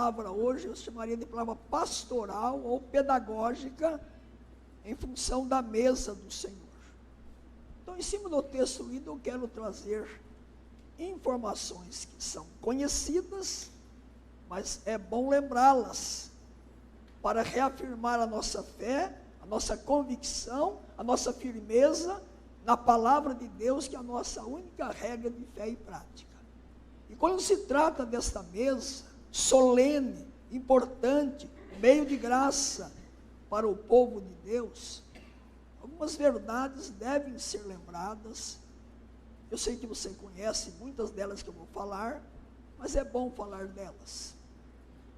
palavra hoje, eu chamaria de palavra pastoral ou pedagógica, em função da mesa do Senhor. Então, em cima do texto lido, eu quero trazer informações que são conhecidas, mas é bom lembrá-las, para reafirmar a nossa fé, a nossa convicção, a nossa firmeza na palavra de Deus, que é a nossa única regra de fé e prática. E quando se trata desta mesa solene, importante, meio de graça para o povo de Deus, algumas verdades devem ser lembradas. Eu sei que você conhece muitas delas que eu vou falar, mas é bom falar delas,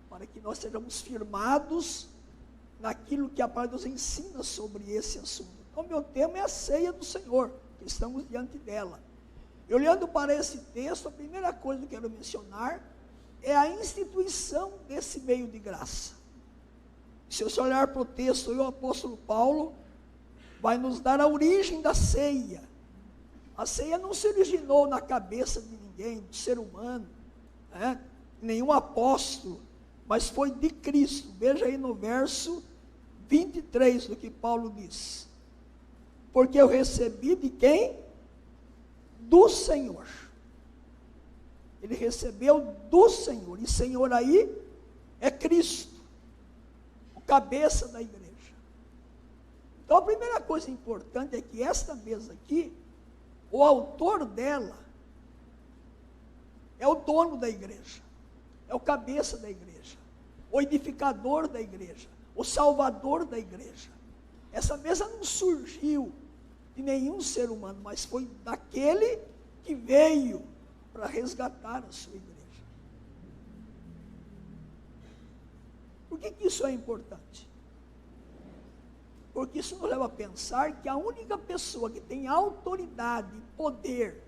para que nós sejamos firmados naquilo que a palavra de Deus ensina sobre esse assunto. Então, meu tema é a ceia do Senhor, que estamos diante dela. E olhando para esse texto, a primeira coisa que eu quero mencionar é a instituição desse meio de graça. Se você olhar para o texto, o apóstolo Paulo vai nos dar a origem da ceia. A ceia não se originou na cabeça de ninguém, do ser humano, nenhum apóstolo, mas foi de Cristo. Veja aí no verso 23 do que Paulo diz. Porque eu recebi de quem? Do Senhor. Ele recebeu do Senhor. E Senhor aí é Cristo, o cabeça da igreja. Então a primeira coisa importante é que esta mesa aqui, o autor dela é o dono da igreja, é o cabeça da igreja, o edificador da igreja, o salvador da igreja. Essa mesa não surgiu de nenhum ser humano, mas foi daquele que veio para resgatar a sua igreja. Por que isso é importante? Porque isso nos leva a pensar que a única pessoa que tem autoridade e poder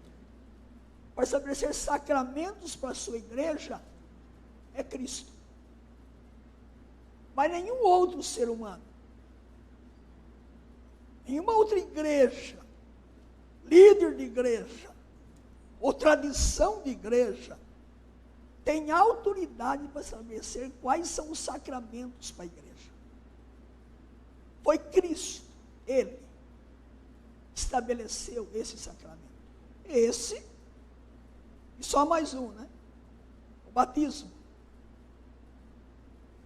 para estabelecer sacramentos para a sua igreja é Cristo. Mas nenhum outro ser humano, nenhuma outra igreja, líder de igreja, ou tradição de igreja, tem autoridade para estabelecer quais são os sacramentos para a igreja. Foi Cristo, Ele, estabeleceu esse sacramento. Esse, e só mais um, o batismo.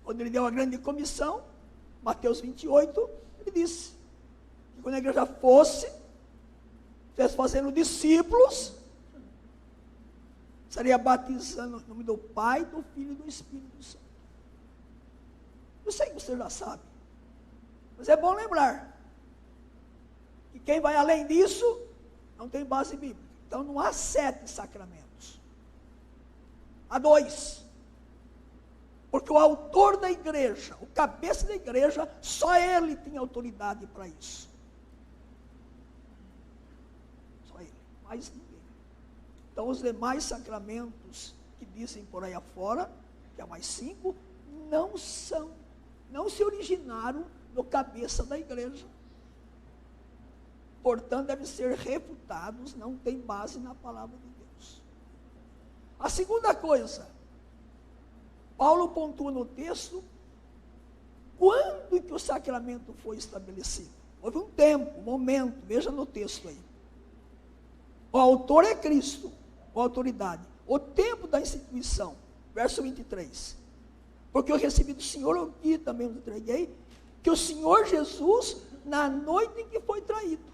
Quando ele deu a grande comissão, Mateus 28, ele disse que quando a igreja fosse fazendo discípulos, estaria batizando em nome do Pai, do Filho e do Espírito Santo. Eu sei que você já sabe, mas é bom lembrar que quem vai além disso não tem base bíblica. Então não há 7 sacramentos, há 2. Porque o autor da igreja, o cabeça da igreja, só ele tem autoridade para isso. Só ele, mais ninguém. Então os demais sacramentos que dizem por aí afora, que há mais 5, não se originaram no cabeça da igreja. Portanto, devem ser refutados, não tem base na palavra de Deus. A segunda coisa, Paulo pontua no texto, quando que o sacramento foi estabelecido? Houve um tempo, um momento, veja no texto aí. O autor é Cristo, a autoridade. O tempo da instituição, verso 23. Porque eu recebi do Senhor, eu aqui também eu entreguei, que o Senhor Jesus, na noite em que foi traído,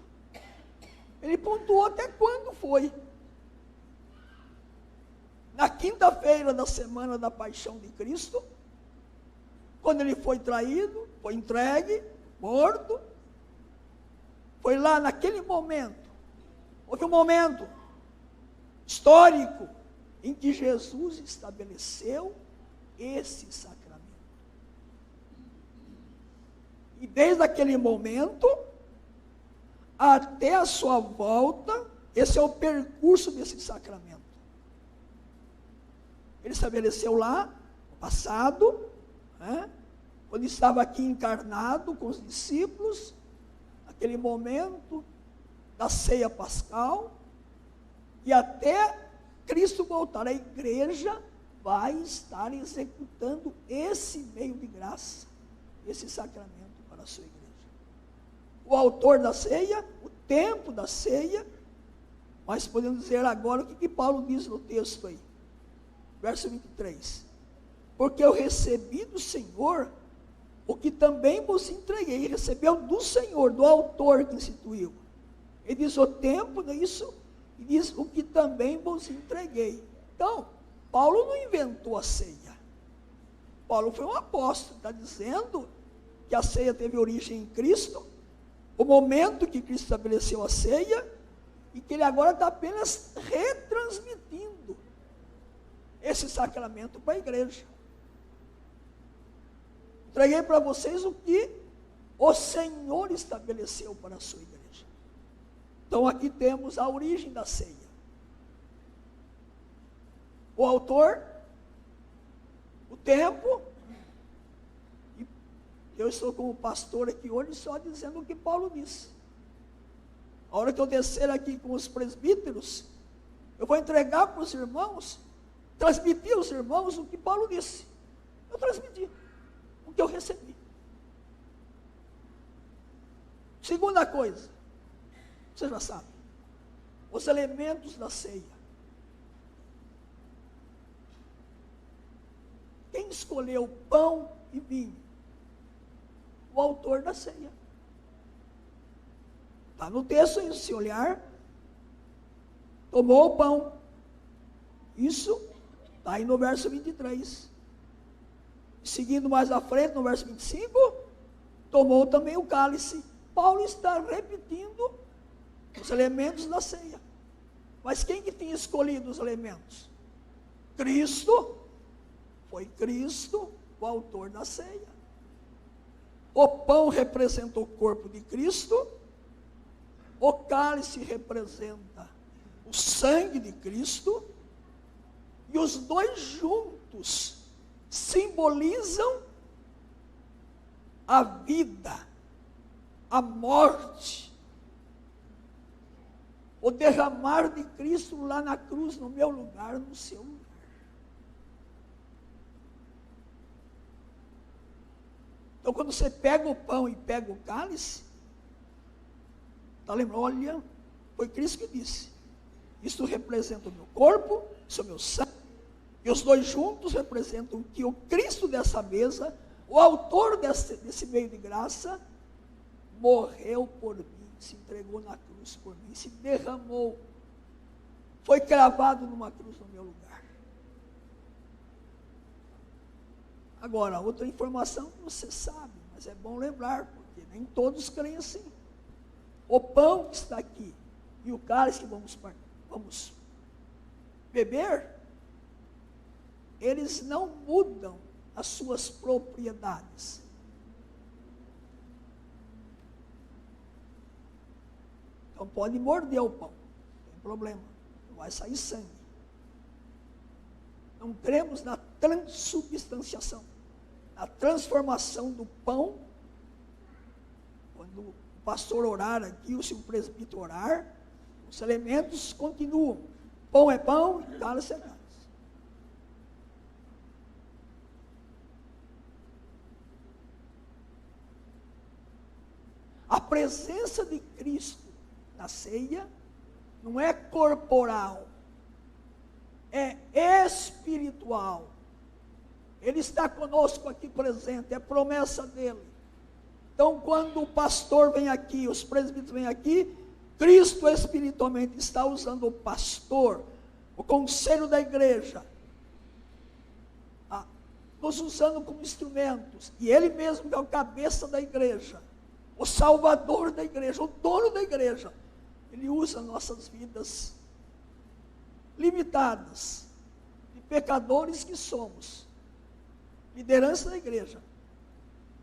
ele pontuou até quando foi. Na quinta-feira da semana da paixão de Cristo, quando ele foi traído, foi entregue, morto, foi lá naquele momento, houve um momento histórico em que Jesus estabeleceu esse sacramento. E desde aquele momento até a sua volta, esse é o percurso desse sacramento. Ele estabeleceu lá, no passado, quando estava aqui encarnado com os discípulos, aquele momento da ceia pascal, e até Cristo voltar. A igreja vai estar executando esse meio de graça, esse sacramento para a sua igreja. O autor da ceia, o tempo da ceia, mas podemos dizer agora o que Paulo diz no texto aí, verso 23. Porque eu recebi do Senhor o que também vos entreguei. Ele recebeu do Senhor, do autor que instituiu. Ele diz o tempo, não é isso? E diz o que também vos entreguei. Então, Paulo não inventou a ceia. Paulo foi um apóstolo, está dizendo que a ceia teve origem em Cristo, o momento que Cristo estabeleceu a ceia, e que ele agora está apenas retransmitindo esse sacramento para a igreja. Entreguei para vocês o que o Senhor estabeleceu para a sua igreja. Então aqui temos a origem da ceia. O autor, o tempo, e eu estou como pastor aqui hoje só dizendo o que Paulo disse. A hora que eu descer aqui com os presbíteros, eu vou entregar para os irmãos, transmitir aos irmãos o que Paulo disse. Eu transmiti o que eu recebi. Segunda coisa, você já sabe, os elementos da ceia. Quem escolheu pão e vinho? O autor da ceia. Está no texto aí, se olhar, tomou o pão. Isso está aí no verso 23. Seguindo mais à frente, no verso 25, tomou também o cálice. Paulo está repetindo os elementos da ceia. Mas quem que tinha escolhido os elementos? Cristo. Foi Cristo o autor da ceia. O pão representa o corpo de Cristo. O cálice representa o sangue de Cristo. E os dois juntos simbolizam a vida, a morte, o derramar de Cristo lá na cruz, no meu lugar, no seu lugar. Então, quando você pega o pão e pega o cálice, está lembrando? Olha, foi Cristo que disse: isto representa o meu corpo, isso é o meu sangue. E os dois juntos representam que o Cristo dessa mesa, o autor desse meio de graça, morreu por mim, se entregou na cruz por mim, se derramou, foi cravado numa cruz no meu lugar. Agora, outra informação que você sabe, mas é bom lembrar, porque nem todos creem assim. O pão que está aqui e o cálice que vamos beber, eles não mudam as suas propriedades. Então pode morder o pão, não tem problema, não vai sair sangue. Não cremos na transubstanciação, na transformação do pão. Quando o pastor orar aqui, ou se o presbítero orar, os elementos continuam. Pão é pão, cálice é cálice. A presença de Cristo na ceia não é corporal, é espiritual. Ele está conosco aqui presente, é promessa dele. Então, quando o pastor vem aqui, os presbíteros vêm aqui, Cristo espiritualmente está usando o pastor, o conselho da igreja, nos usando como instrumentos, e ele mesmo que é o cabeça da igreja, o salvador da igreja, o dono da igreja. Ele usa nossas vidas limitadas, de pecadores que somos, liderança da igreja,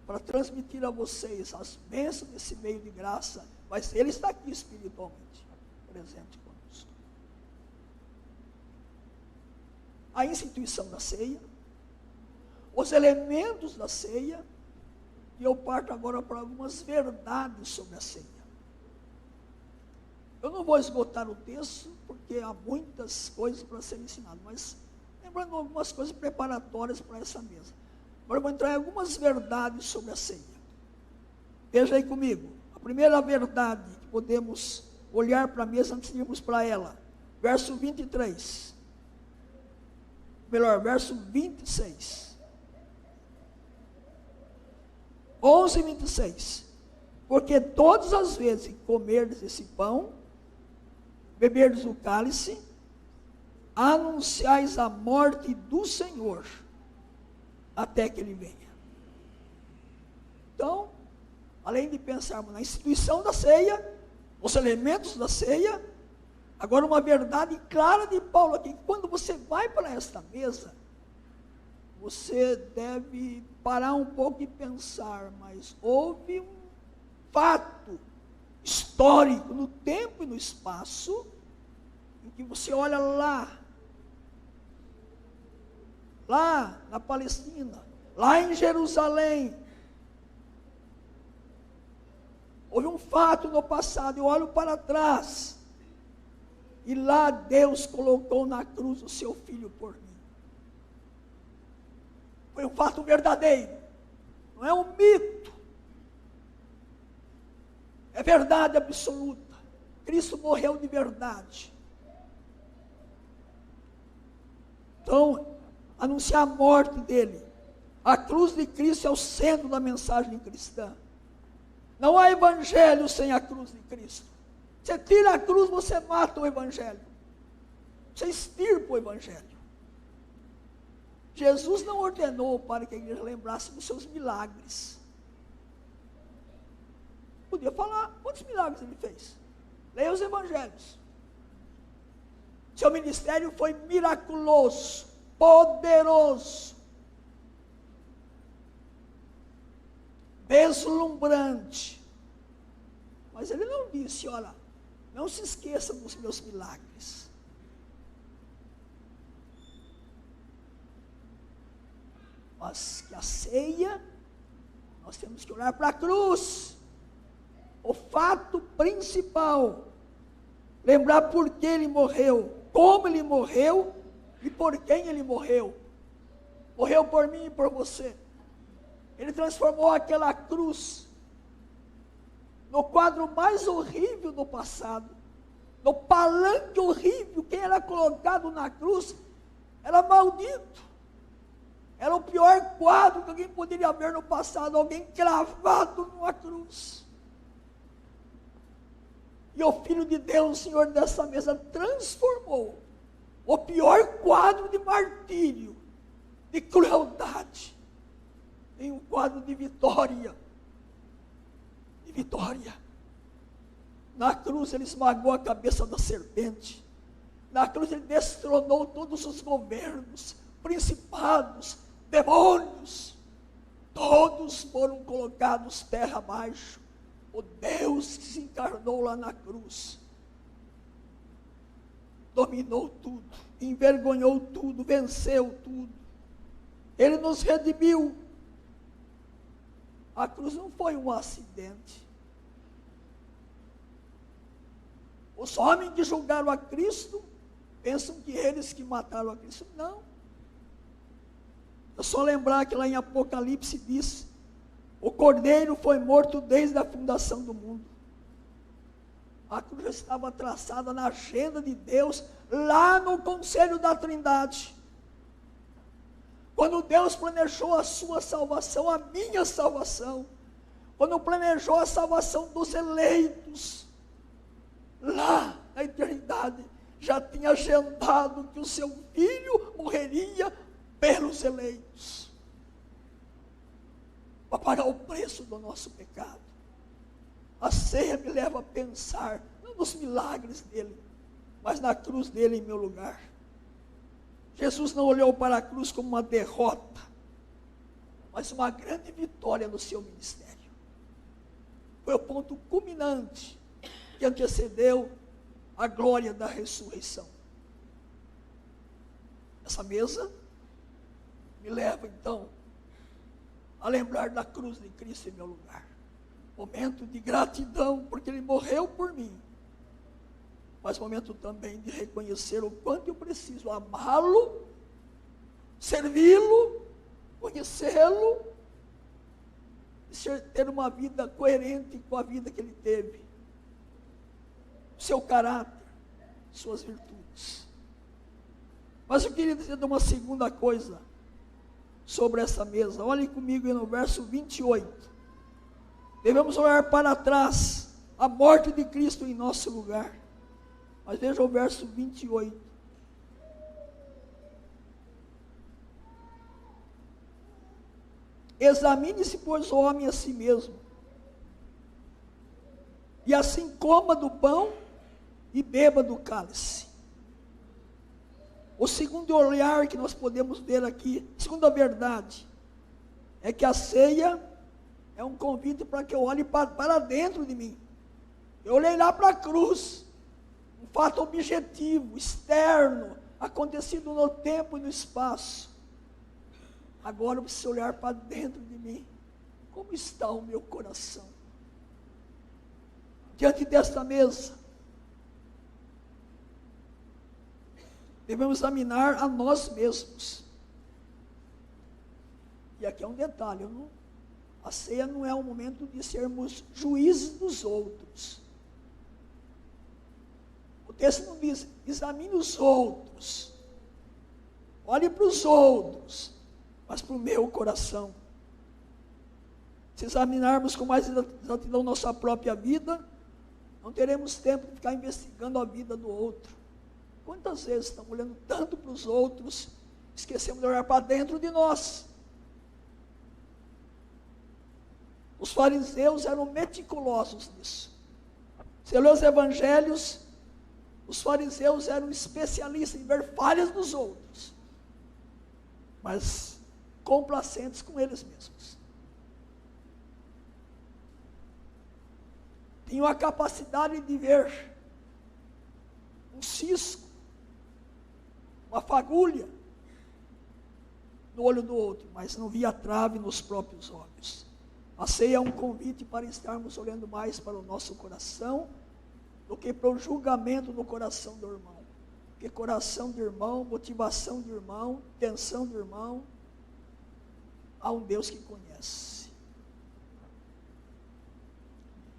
para transmitir a vocês as bênçãos desse meio de graça, mas ele está aqui espiritualmente, presente conosco. A instituição da ceia, os elementos da ceia, e eu parto agora para algumas verdades sobre a ceia. Eu não vou esgotar o texto, porque há muitas coisas para serem ensinadas, mas lembrando algumas coisas preparatórias para essa mesa. Agora eu vou entrar em algumas verdades sobre a ceia. Veja aí comigo. A primeira verdade que podemos olhar para a mesa antes de irmos para ela. Verso 23. Melhor, verso 26. 11 e 26. Porque todas as vezes que comerdes esse pão, beberdes o cálice, anunciais a morte do Senhor, até que Ele venha. Então, além de pensarmos na instituição da ceia, os elementos da ceia, agora uma verdade clara de Paulo aqui, quando você vai para esta mesa, você deve parar um pouco e pensar, mas houve um fato histórico no tempo e no espaço, em que você olha lá na Palestina, lá em Jerusalém, houve um fato no passado, eu olho para trás, e lá Deus colocou na cruz o seu filho por mim. Foi um fato verdadeiro, não é um mito, é verdade absoluta. Cristo morreu de verdade. Então, anunciar a morte dele. A cruz de Cristo é o centro da mensagem cristã. Não há evangelho sem a cruz de Cristo. Você tira a cruz, você mata o evangelho. Você extirpa o evangelho. Jesus não ordenou para que a igreja lembrasse dos seus milagres. Podia falar quantos milagres ele fez. Leia os evangelhos. Seu ministério foi miraculoso, poderoso, deslumbrante. Mas ele não disse, olha, não se esqueça dos meus milagres. Mas que a ceia, nós temos que olhar para a cruz. O fato principal, lembrar por que ele morreu, como ele morreu e por quem ele morreu. Morreu por mim e por você. Ele transformou aquela cruz no quadro mais horrível do passado, no palanque horrível. Quem era colocado na cruz era maldito. Era o pior quadro que alguém poderia ver no passado, alguém cravado numa cruz. E o Filho de Deus, o Senhor dessa mesa, transformou o pior quadro de martírio, de crueldade, em um quadro de vitória. De vitória. Na cruz ele esmagou a cabeça da serpente. Na cruz ele destronou todos os governos, principados, demônios. Todos foram colocados terra abaixo. O Deus que se encarnou lá na cruz, dominou tudo, envergonhou tudo, venceu tudo. Ele nos redimiu. A cruz não foi um acidente. Os homens que julgaram a Cristo pensam que eles que mataram a Cristo. Não. É só lembrar que lá em Apocalipse diz: o Cordeiro foi morto desde a fundação do mundo. A cruz já estava traçada na agenda de Deus, lá no conselho da Trindade. Quando Deus planejou a sua salvação, a minha salvação, quando planejou a salvação dos eleitos, lá na eternidade, já tinha agendado que o seu filho morreria pelos eleitos, para pagar o preço do nosso pecado. A ceia me leva a pensar, não nos milagres dele, mas na cruz dele em meu lugar. Jesus não olhou para a cruz como uma derrota, mas uma grande vitória no seu ministério. Foi o ponto culminante que antecedeu a glória da ressurreição. Essa mesa me leva então a lembrar da cruz de Cristo em meu lugar. Momento de gratidão, porque ele morreu por mim. Mas momento também de reconhecer o quanto eu preciso amá-lo servi-lo, conhecê-lo, e ter uma vida coerente com a vida que ele teve, seu caráter, suas virtudes. Mas eu queria dizer uma segunda coisa sobre essa mesa. Olhem comigo no verso 28. Devemos olhar para trás, a morte de Cristo em nosso lugar. Mas veja o verso 28. Examine-se, pois, o homem a si mesmo, e assim coma do pão e beba do cálice. O segundo olhar que nós podemos ver aqui, segunda verdade, é que a ceia é um convite para que eu olhe para dentro de mim. Eu olhei lá para a cruz, um fato objetivo, externo, acontecido no tempo e no espaço. Agora eu preciso olhar para dentro de mim. Como está o meu coração? Diante desta mesa, devemos examinar a nós mesmos. E aqui é um detalhe, a ceia não é um momento de sermos juízes dos outros. O texto não diz, examine os outros, olhe para os outros, mas para o meu coração. Se examinarmos com mais exatidão nossa própria vida, não teremos tempo de ficar investigando a vida do outro. Quantas vezes estamos olhando tanto para os outros, esquecemos de olhar para dentro de nós? Os fariseus eram meticulosos nisso. Você lê os evangelhos, os fariseus eram especialistas em ver falhas nos outros, mas complacentes com eles mesmos. Tinham a capacidade de ver um cisco, uma fagulha no olho do outro, mas não via trave nos próprios olhos. A ceia é um convite para estarmos olhando mais para o nosso coração do que para o julgamento do coração do irmão. Porque coração do irmão, motivação do irmão, tensão do irmão, há um Deus que conhece.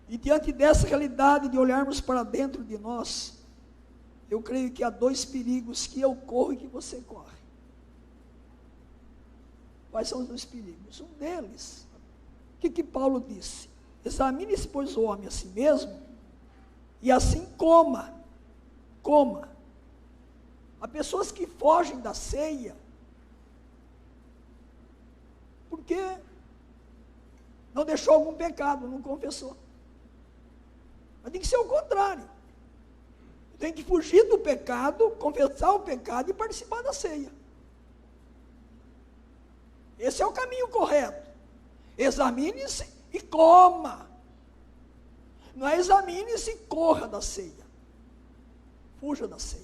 E diante dessa realidade de olharmos para dentro de nós, eu creio que há dois perigos que eu corro e que você corre. Quais são os dois perigos? Um deles, o que Paulo disse? Examine-se, pois, o homem a si mesmo, e assim coma. Há pessoas que fogem da ceia, porque não deixou algum pecado, não confessou. Mas tem que ser o contrário. Tem que fugir do pecado, confessar o pecado e participar da ceia. Esse é o caminho correto. Examine-se e coma. Não é examine-se e corra da ceia. Fuja da ceia.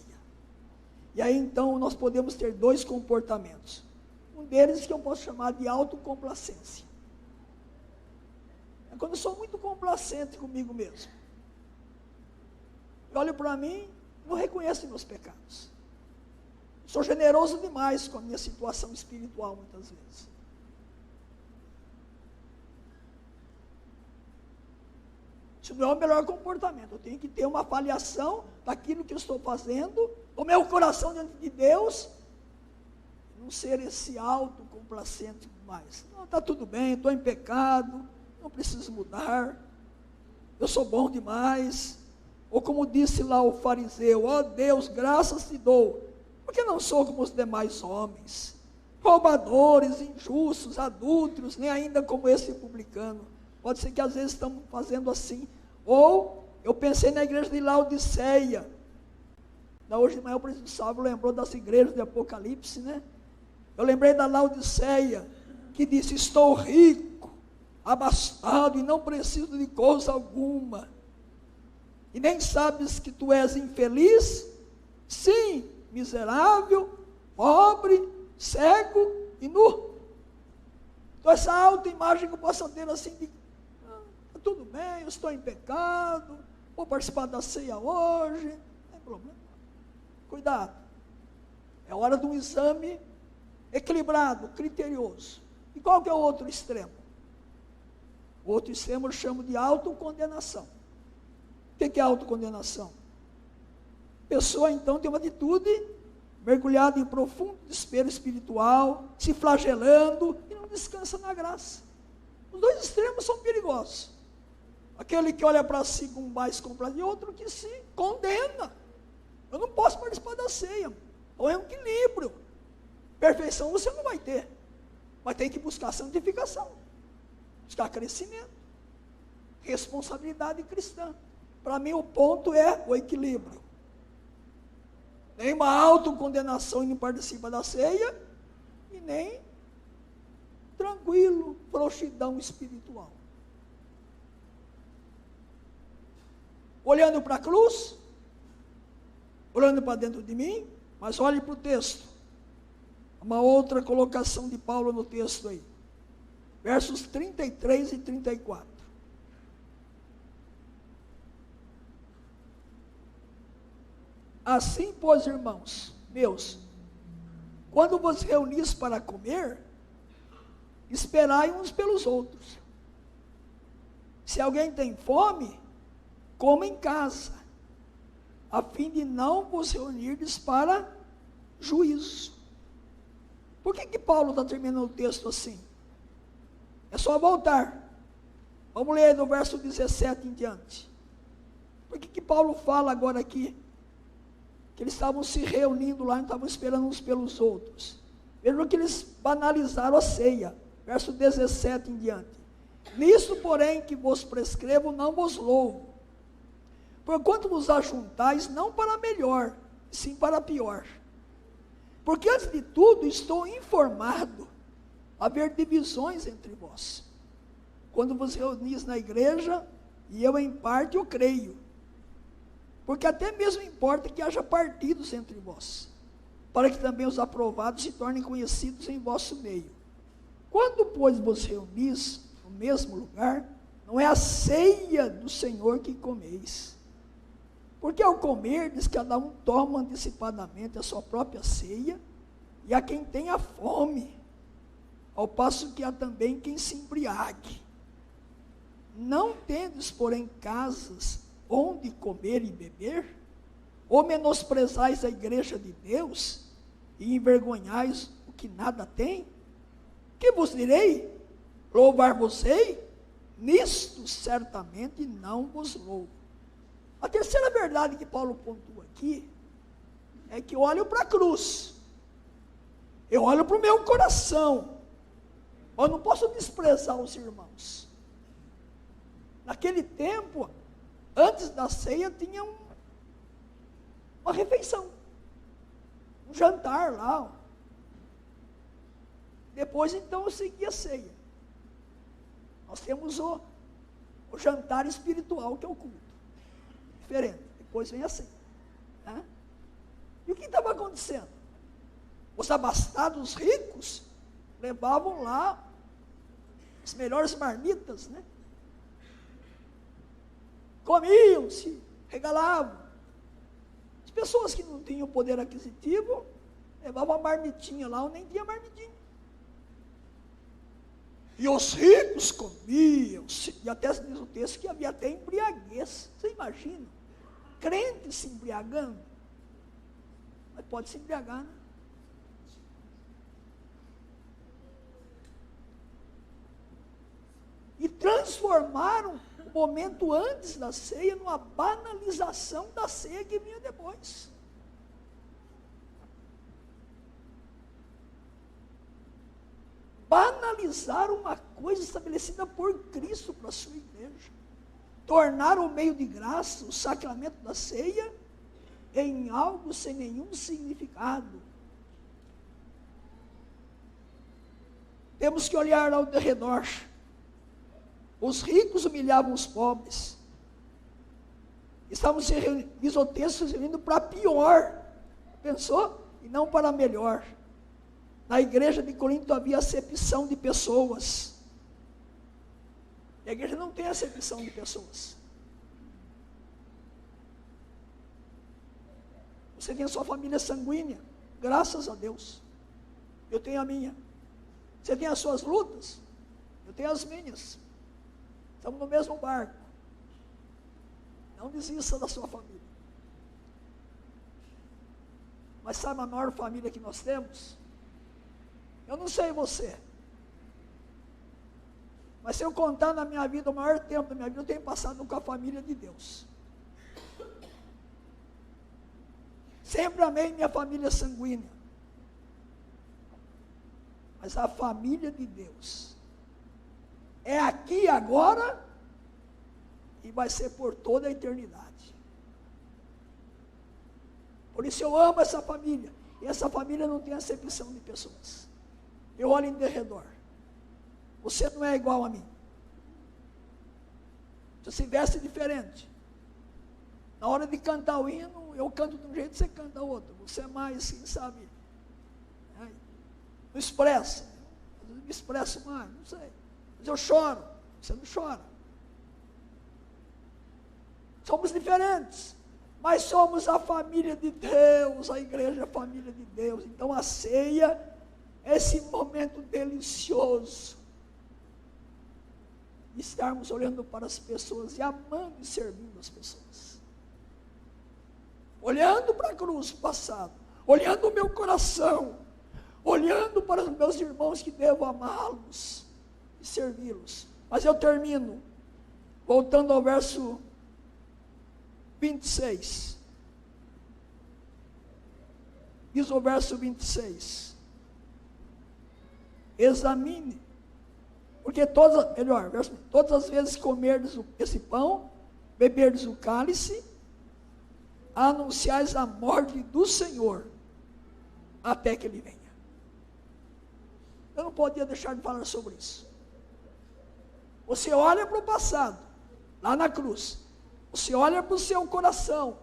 E aí então nós podemos ter dois comportamentos. Um deles que eu posso chamar de autocomplacência. É quando eu sou muito complacente comigo mesmo. Eu olho para mim, não reconheço meus pecados. Sou generoso demais com a minha situação espiritual muitas vezes. Isso não é o melhor comportamento. Eu tenho que ter uma avaliação daquilo que eu estou fazendo, do meu coração diante de Deus, não ser esse autocomplacente demais. Não, está tudo bem, estou em pecado, não preciso mudar, eu sou bom demais. Ou como disse lá o fariseu, ó Deus, graças te dou, porque não sou como os demais homens, roubadores, injustos, adúlteros, nem ainda como esse publicano. Pode ser que às vezes estamos fazendo assim. Ou eu pensei na igreja de Laodiceia. Hoje de manhã o presidente Sábio lembrou das igrejas de Apocalipse, né? Eu lembrei da Laodiceia, que disse, estou rico, abastado e não preciso de coisa alguma. E nem sabes que tu és infeliz? Sim, miserável, pobre, cego e nu. Então essa autoimagem que eu posso ter assim de, tudo bem, eu estou em pecado, vou participar da ceia hoje, não tem problema. Cuidado, é hora de um exame equilibrado, criterioso. E qual que é o outro extremo? O outro extremo eu chamo de autocondenação. O que é autocondenação? A pessoa então tem uma atitude mergulhada em profundo desespero espiritual, se flagelando e não descansa na graça. Os dois extremos são perigosos. Aquele que olha para si com mais comprado e outro que se condena. Eu não posso participar da ceia. Então é um equilíbrio. Perfeição você não vai ter. Mas tem que buscar santificação. Buscar crescimento. Responsabilidade cristã. Para mim o ponto é o equilíbrio. Nem uma autocondenação e não participa da ceia. E nem tranquilo, frouxidão espiritual. Olhando para a cruz, olhando para dentro de mim, mas olhe para o texto. Uma outra colocação de Paulo no texto aí. Versos 33 e 34. Assim, pois, irmãos meus, quando vos reunis para comer, esperai uns pelos outros. Se alguém tem fome, coma em casa, a fim de não vos reunirdes para juízo. Por que Paulo está terminando o texto assim? É só voltar. Vamos ler do verso 17 em diante. Por que Paulo fala agora aqui? Que eles estavam se reunindo lá e estavam esperando uns pelos outros. Vejam que eles banalizaram a ceia. Verso 17 em diante. Nisso, porém, que vos prescrevo, não vos louvo. Porquanto vos ajuntais, não para melhor, sim para pior. Porque antes de tudo, estou informado haver divisões entre vós. Quando vos reunis na igreja, e eu em parte o creio. Porque até mesmo importa que haja partidos entre vós, para que também os aprovados se tornem conhecidos em vosso meio. Quando, pois, vos reunis no mesmo lugar, não é a ceia do Senhor que comeis. Porque ao comerdes, cada um toma antecipadamente a sua própria ceia, e há quem tenha fome, ao passo que há também quem se embriague. Não tendes, porém, casas onde comer e beber? Ou menosprezais a igreja de Deus, e envergonhais o que nada tem? Que vos direi? Louvar-vos-ei? Nisto certamente não vos louvo. A terceira verdade que Paulo pontua aqui, é que eu olho para a cruz, eu olho para o meu coração, eu não posso desprezar os irmãos. Naquele tempo, antes da ceia, tinha uma refeição, um jantar lá. Depois, então, eu segui a ceia. Nós temos o jantar espiritual, que é o culto. Diferente. Depois vem a ceia. Né? E o que estava acontecendo? Os abastados ricos levavam lá as melhores marmitas, né? Comiam-se, regalavam. As pessoas que não tinham poder aquisitivo, levavam a marmitinha lá, ou nem tinha marmitinha. E os ricos comiam, e até diz o texto que havia até embriaguez. Você imagina? Crente se embriagando. Mas pode se embriagar, né? E transformaram o momento antes da ceia numa banalização da ceia que vinha depois. Banalizar uma coisa estabelecida por Cristo para a sua igreja. Tornar o meio de graça, o sacramento da ceia, em algo sem nenhum significado. Temos que olhar ao redor. Os ricos humilhavam os pobres. Estavam se reunindo, diz o texto, se reunindo para pior. Pensou? E não para melhor. Na igreja de Corinto havia acepção de pessoas. E a igreja não tem acepção de pessoas. Você tem a sua família sanguínea, graças a Deus. eu tenho a minha. Você tem as suas lutas, eu tenho as minhas. Estamos no mesmo barco. Não desista da sua família. Mas sabe a maior família que nós temos? Eu não sei você. Mas se eu contar na minha vida, o maior tempo da minha vida, eu tenho passado com a família de Deus. Sempre amei minha família sanguínea. Mas a família de Deus é aqui agora e vai ser por toda a eternidade. Por isso eu amo essa família. E essa família não tem acepção de pessoas. Eu olho em derredor. Você não é igual a mim. Você se veste diferente. Na hora de cantar o hino, eu canto de um jeito, você canta outro. Você é mais, quem sabe, não expressa. Eu me expresso mais, não sei. Mas eu choro, você não chora. Somos diferentes, mas somos a família de Deus, a igreja é a família de Deus. Então a ceia é esse momento delicioso. Estarmos olhando para as pessoas e amando e servindo as pessoas. Olhando para a cruz passada, olhando o meu coração, olhando para os meus irmãos que devo amá-los e servi-los. Mas eu termino, voltando ao verso 26. Diz o verso 26. Examine, porque todas as vezes que comerdes esse pão, beberdes o cálice, anunciais a morte do Senhor, até que Ele venha. Eu não podia deixar de falar sobre isso. Você olha para o passado, lá na cruz, você olha para o seu coração,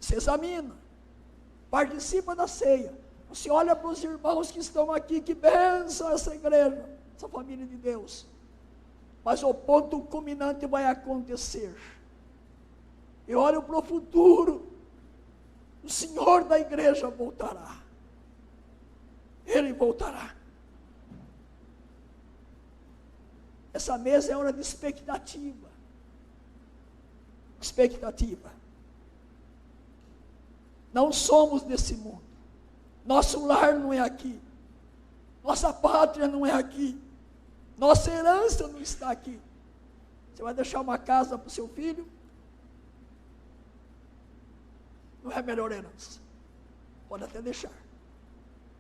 se examina, participa da ceia, você olha para os irmãos que estão aqui, que bênção essa igreja, essa família de Deus, mas o ponto culminante vai acontecer. Eu olho para o futuro, o Senhor da igreja voltará, Ele voltará. Essa mesa é hora de expectativa. Expectativa. Não somos desse mundo. Nosso lar não é aqui. Nossa pátria não é aqui. Nossa herança não está aqui. Você vai deixar uma casa para o seu filho? Não é a melhor herança. Pode até deixar.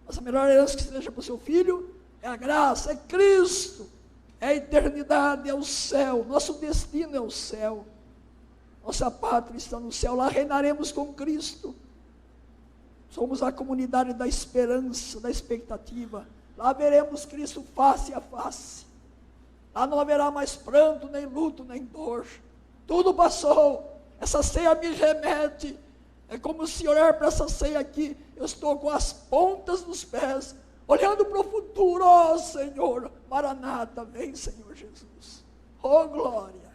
Mas a melhor herança que você deixa para o seu filho é a graça, é Cristo. É a eternidade, é o céu. Nosso destino é o céu. Nossa pátria está no céu. Lá reinaremos com Cristo. Somos a comunidade da esperança, da expectativa. Lá veremos Cristo face a face. Lá não haverá mais pranto, nem luto, nem dor. Tudo passou. Essa ceia me remete. É como se olhar para essa ceia aqui, eu estou com as pontas dos pés, olhando para o futuro. Ó Senhor, Maranata, vem Senhor Jesus. Oh glória.